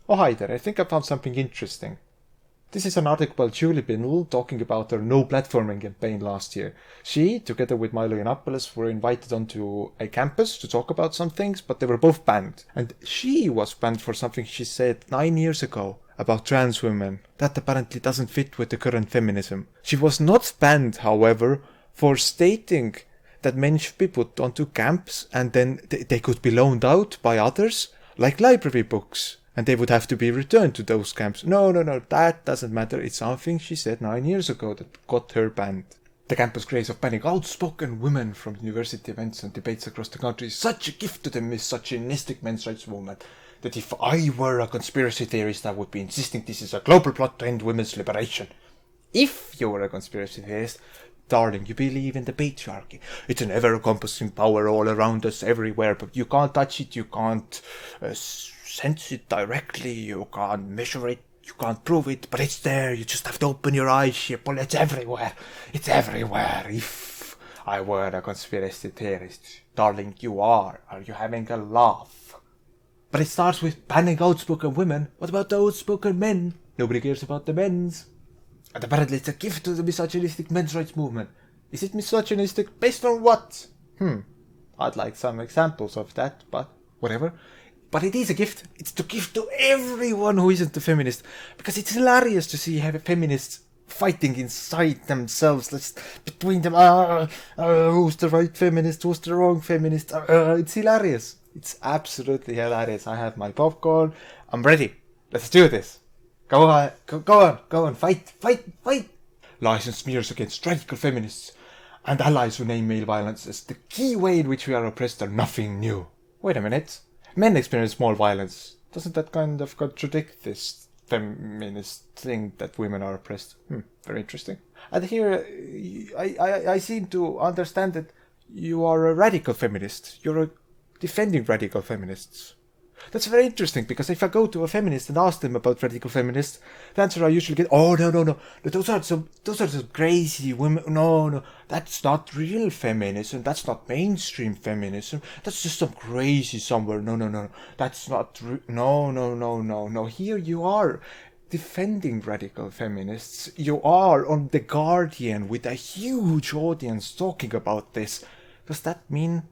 Oh, hi there, I think I found something interesting. This is an article by Julie Bindel talking about her no platforming campaign last year. She, together with Milo Yiannopoulos, were invited onto a campus to talk about some things, but they were both banned. And she was banned for something she said 9 years ago about trans women. That apparently doesn't fit with the current feminism. She was not banned, however, for stating that men should be put onto camps and then they could be loaned out by others, like library books. And they would have to be returned to those camps. No, that doesn't matter. It's something she said 9 years ago that got her banned. The campus craze of banning outspoken women from university events and debates across the country is such a gift to the misogynistic men's rights movement that if I were a conspiracy theorist, I would be insisting this is a global plot to end women's liberation. If you were a conspiracy theorist, darling, you believe in the patriarchy. It's an ever-encompassing power all around us, everywhere, but you can't touch it, you can't sense it directly, you can't measure it, you can't prove it, but it's there, you just have to open your eyes, sheeple, it's everywhere. It's everywhere. If I were a conspiracy theorist, darling, you are you having a laugh? But it starts with banning outspoken women. What about the outspoken men? Nobody cares about the men's. And apparently it's a gift to the misogynistic men's rights movement. Is it misogynistic? Based on what? I'd like some examples of that, but whatever. But it is a gift. It's to give to everyone who isn't a feminist. Because it's hilarious to see feminists fighting inside themselves. Between them, who's the right feminist, who's the wrong feminist. It's hilarious. It's absolutely hilarious. I have my popcorn. I'm ready. Let's do this. Go on, fight. Lies and smears against radical feminists and allies who name male violence as the key way in which we are oppressed are nothing new. Wait a minute. Men experience small violence. Doesn't that kind of contradict this feminist thing that women are oppressed? Very interesting. And here, I seem to understand that you are a radical feminist. You're defending radical feminists. That's very interesting, because if I go to a feminist and ask them about radical feminists, the answer I usually get, oh, no, those are some crazy women, no, that's not real feminism, that's not mainstream feminism, that's just some crazy somewhere, no, that's not, no, here you are defending radical feminists, you are on The Guardian with a huge audience talking about this. Does that mean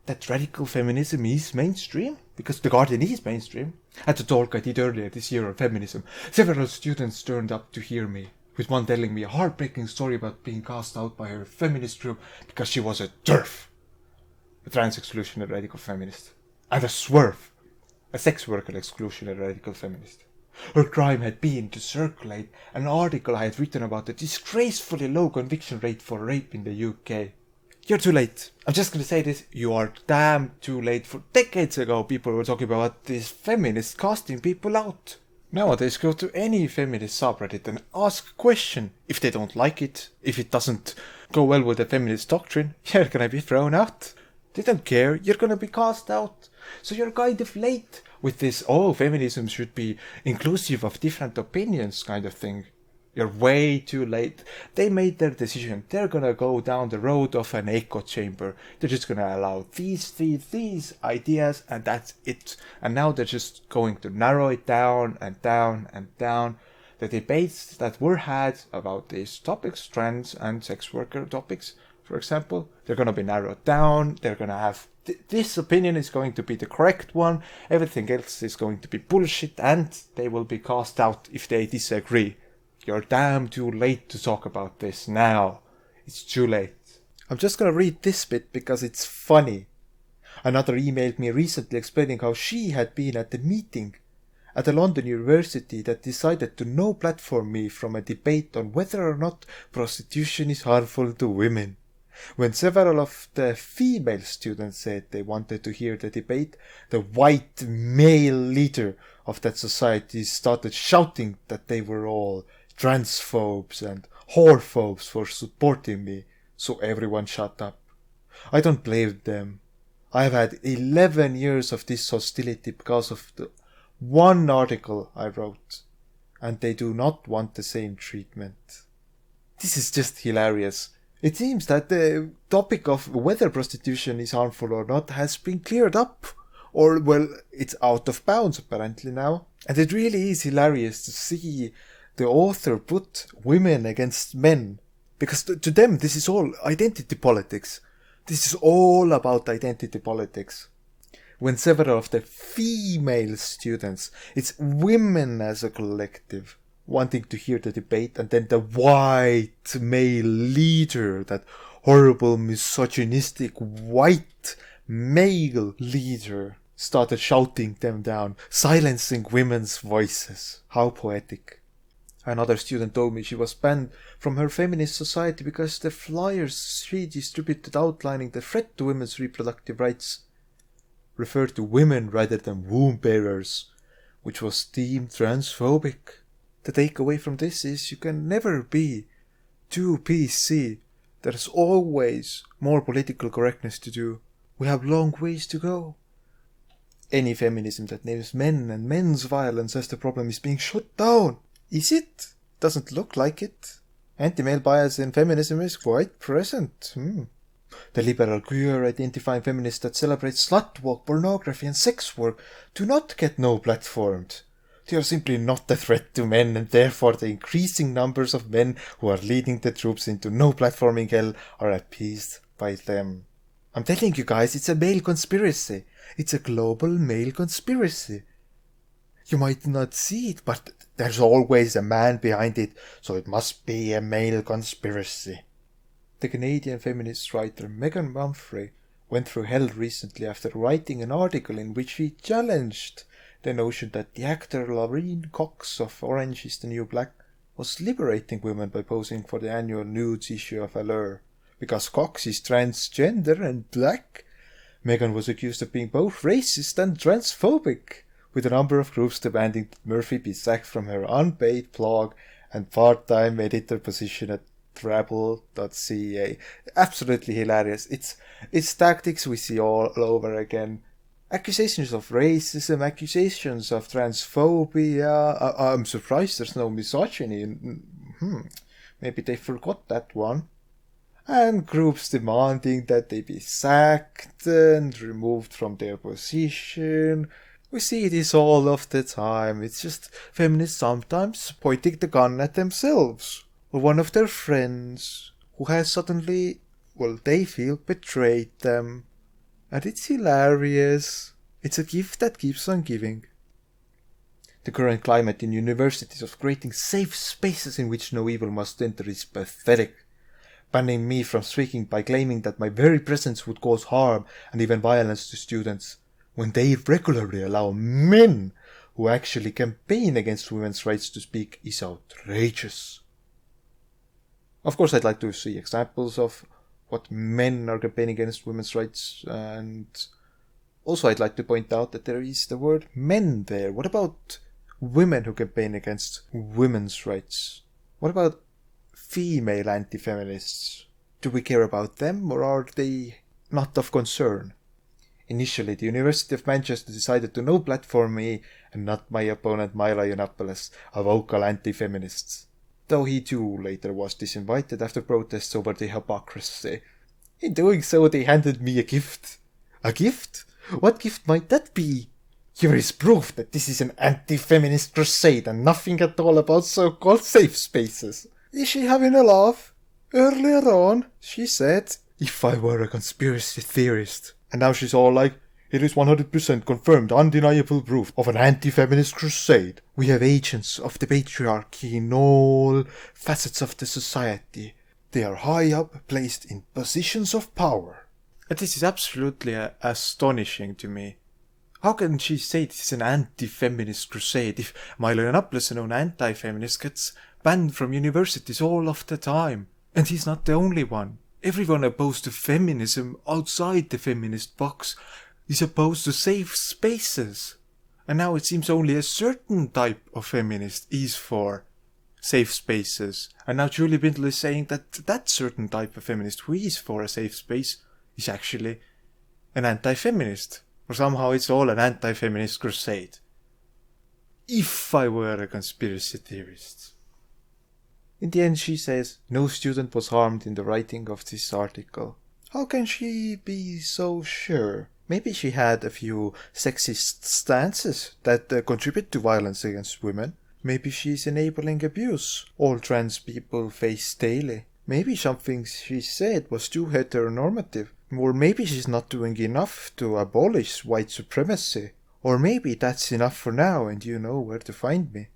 that radical feminism is mainstream? Because The Guardian is mainstream. At the talk I did earlier this year on feminism, several students turned up to hear me, with one telling me a heartbreaking story about being cast out by her feminist group because she was a TERF, a trans exclusionary radical feminist, and a SWERF, a sex worker exclusionary radical feminist. Her crime had been to circulate an article I had written about the disgracefully low conviction rate for rape in the UK. You're too late. I'm just gonna say this. You are damn too late. For decades ago, people were talking about these feminists casting people out. Nowadays, go to any feminist subreddit and ask a question. If they don't like it, if it doesn't go well with the feminist doctrine, you're gonna be thrown out. They don't care. You're gonna be cast out. So you're kind of late with this, feminism should be inclusive of different opinions kind of thing. You're way too late. They made their decision. They're gonna go down the road of an echo chamber. They're just gonna allow these ideas, and that's it. And now they're just going to narrow it down and down and down. The debates that were had about these topics, trans and sex worker topics, for example, they're gonna be narrowed down. They're gonna have this opinion is going to be the correct one. Everything else is going to be bullshit, and they will be cast out if they disagree. You're damn too late to talk about this now. It's too late. I'm just gonna read this bit because it's funny. Another emailed me recently explaining how she had been at the meeting at a London university that decided to no platform me from a debate on whether or not prostitution is harmful to women. When several of the female students said they wanted to hear the debate, the white male leader of that society started shouting that they were all transphobes and whorephobes for supporting me, so everyone shut up. I don't blame them. I have had 11 years of this hostility because of the one article I wrote, and they do not want the same treatment. This is just hilarious. It seems that the topic of whether prostitution is harmful or not has been cleared up. Or, well, it's out of bounds apparently now. And it really is hilarious to see the author put women against men. Because to them, this is all identity politics. This is all about identity politics. When several of the female students, it's women as a collective, wanting to hear the debate, and then the white male leader, that horrible misogynistic white male leader, started shouting them down, silencing women's voices. How poetic. Another student told me she was banned from her feminist society because the flyers she distributed outlining the threat to women's reproductive rights referred to women rather than womb bearers, which was deemed transphobic. The takeaway from this is you can never be too PC. There's always more political correctness to do. We have long ways to go. Any feminism that names men and men's violence as the problem is being shut down. Is it? Doesn't look like it. Anti-male bias in feminism is quite present. The liberal queer identifying feminists that celebrate slut walk, pornography and sex work do not get no platformed. They are simply not a threat to men, and therefore the increasing numbers of men who are leading the troops into no platforming hell are appeased by them. I'm telling you guys, it's a male conspiracy. It's a global male conspiracy. You might not see it, but there's always a man behind it, so it must be a male conspiracy. The Canadian feminist writer Megan Mumphrey went through hell recently after writing an article in which she challenged the notion that the actor Laverne Cox of Orange is the New Black was liberating women by posing for the annual nudes issue of Allure. Because Cox is transgender and black, Megan was accused of being both racist and transphobic, with a number of groups demanding that Murphy be sacked from her unpaid blog and part-time editor position at Rabble.ca. Absolutely hilarious. It's tactics we see all over again. Accusations of racism, accusations of transphobia. I'm surprised there's no misogyny. Maybe they forgot that one. And groups demanding that they be sacked and removed from their position. We see this all of the time. It's just feminists sometimes pointing the gun at themselves or one of their friends who has suddenly, they feel, betrayed them. And it's hilarious. It's a gift that keeps on giving. The current climate in universities of creating safe spaces in which no evil must enter is pathetic. Banning me from speaking by claiming that my very presence would cause harm and even violence to students, when they regularly allow men who actually campaign against women's rights to speak, is outrageous. Of course, I'd like to see examples of what men are campaigning against women's rights, and also I'd like to point out that there is the word men there. What about women who campaign against women's rights? What about female anti-feminists? Do we care about them, or are they not of concern? Initially, the University of Manchester decided to no platform me and not my opponent Milo Yiannopoulos, a vocal anti-feminist, though he too later was disinvited after protests over the hypocrisy. In doing so, they handed me a gift. A gift? What gift might that be? Here is proof that this is an anti-feminist crusade and nothing at all about so-called safe spaces. Is she having a laugh? Earlier on, she said, if I were a conspiracy theorist. And now she's all like, it is 100% confirmed, undeniable proof of an anti-feminist crusade. We have agents of the patriarchy in all facets of the society. They are high up, placed in positions of power. And this is absolutely astonishing to me. How can she say this is an anti-feminist crusade if Milo Yiannopoulos, a known anti-feminist, gets banned from universities all of the time? And he's not the only one. Everyone opposed to feminism outside the feminist box is opposed to safe spaces. And now it seems only a certain type of feminist is for safe spaces. And now Julie Bindel is saying that that certain type of feminist who is for a safe space is actually an anti-feminist. Or somehow it's all an anti-feminist crusade. If I were a conspiracy theorist. In the end, she says, no student was harmed in the writing of this article. How can she be so sure? Maybe she had a few sexist stances that contribute to violence against women. Maybe she's enabling abuse all trans people face daily. Maybe something she said was too heteronormative. Or maybe she's not doing enough to abolish white supremacy. Or maybe that's enough for now and you know where to find me.